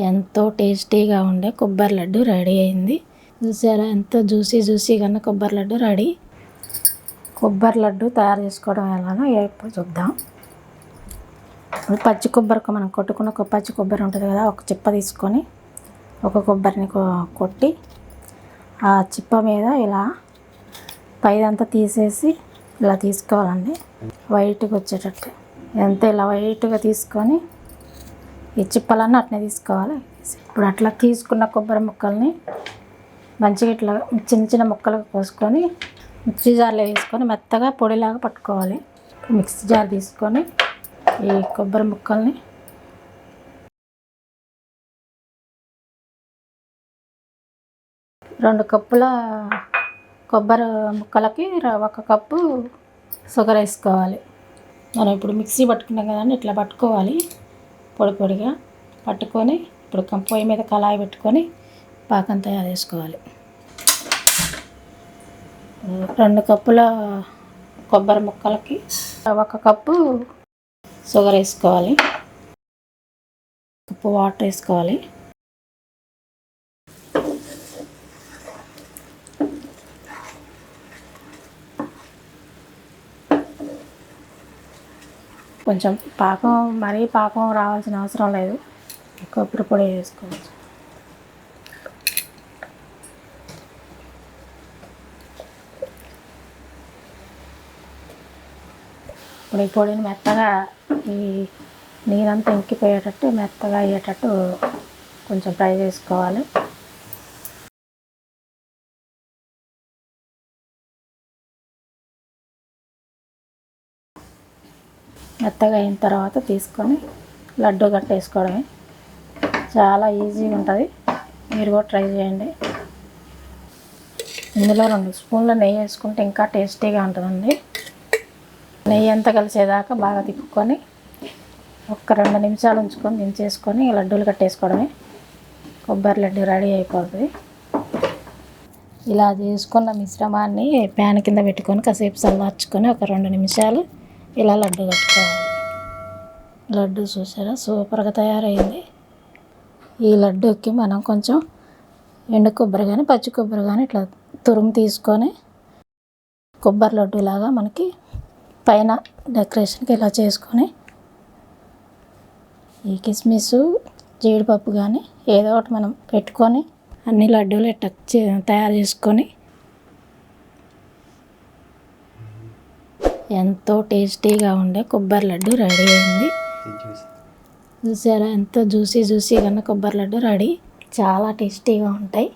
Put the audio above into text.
ఎంతో టేస్టీగా ఉండే కొబ్బరి లడ్డు రెడీ అయింది. చూసారా ఎంతో జ్యూసీగా కొబ్బరి లడ్డు రెడీ. కొబ్బరి లడ్డు తయారు చేసుకోవడం ఎలానో ఇప్పుడు చూద్దాం. పచ్చి కొబ్బరి మనం కొట్టుకున్న పచ్చి కొబ్బరి ఉంటుంది కదా, ఒక చిప్ప తీసుకొని ఒక కొబ్బరిని కొట్టి ఆ చిప్ప మీద ఇలా పైదంతా తీసేసి ఇలా తీసుకోవాలండి, వైట్గా వచ్చేటట్టు. ఎంత ఇలా వైట్గా తీసుకొని ఈ చిప్పలన్నీ అట్నే తీసుకోవాలి. ఇప్పుడు అట్లా తీసుకున్న కొబ్బరి ముక్కల్ని మంచిగా ఇట్లా చిన్న చిన్న ముక్కలుగా కోసుకొని మిక్సీ జార్లో వేసుకొని మెత్తగా పొడిలాగా పట్టుకోవాలి. మిక్సీ జార్ తీసుకొని ఈ కొబ్బరి ముక్కల్ని రెండు కప్పుల కొబ్బరి ముక్కలకి 1 కప్పు షుగర్ వేసుకోవాలి. మనం ఇప్పుడు మిక్సీ పట్టుకున్నాం కదండి, ఇట్లా పట్టుకోవాలి. పొడిగా పట్టుకొని ఇప్పుడు పొయ్యి మీద కళాయి పెట్టుకొని పాకం తయారు చేసుకోవాలి. 2 కప్పుల కొబ్బరి ముక్కలకి 1 కప్పు షుగర్ వేసుకోవాలి. 1 కప్పు వాటర్ వేసుకోవాలి. కొంచెం మరీ పాకం రావాల్సిన అవసరం లేదు, కొబ్బరి పొడి వేసుకోవచ్చు. ఇప్పుడు ఈ పొడిని మెత్తగా ఈ నీరంతా ఇంకిపోయేటట్టు మెత్తగా అయ్యేటట్టు కొంచెం ఫ్రై చేసుకోవాలి. మెత్తగా అయిన తర్వాత తీసుకొని లడ్డు కట్టేసుకోవడమే. చాలా ఈజీగా ఉంటుంది, మీరు కూడా ట్రై చేయండి. ఇందులో 2 స్పూన్ల నెయ్యి వేసుకుంటే ఇంకా టేస్టీగా ఉంటుందండి. నెయ్యి అంతా కలిసేదాకా బాగా తిప్పుకొని 1-2 నిమిషాలు ఉంచుకొని దించేసుకొని లడ్డూలు కట్టేసుకోవడమే. కొబ్బరి లడ్డు రెడీ అయిపోతుంది. ఇలా చేసుకున్న మిశ్రమాన్ని ప్యాన్ కింద పెట్టుకొని కాసేపు చల్లార్చుకొని 2 నిమిషాలు ఇలా లడ్డు కట్టుకోవాలి. లడ్డు చూసారా సూపర్గా తయారైంది. ఈ లడ్డూకి మనం కొంచెం ఎండు కొబ్బరి కానీ పచ్చి కొబ్బరి కానీ ఇట్లా తురుము తీసుకొని కొబ్బరి లడ్డు లాగా మనకి పైన డెకరేషన్కి ఇలా చేసుకొని ఈ కిస్మిస్ జీడిపప్పు కానీ ఏదో ఒకటి మనం పెట్టుకొని అన్ని లడ్డూలు ఇట్లా తయారు చేసుకొని ఎంతో టేస్టీగా ఉండే కొబ్బరి లడ్డు రెడీ అయింది. చూసారా ఎంతో జ్యూసీగా కొబ్బరి లడ్డు రెడీ. చాలా టేస్టీగా ఉంటాయి.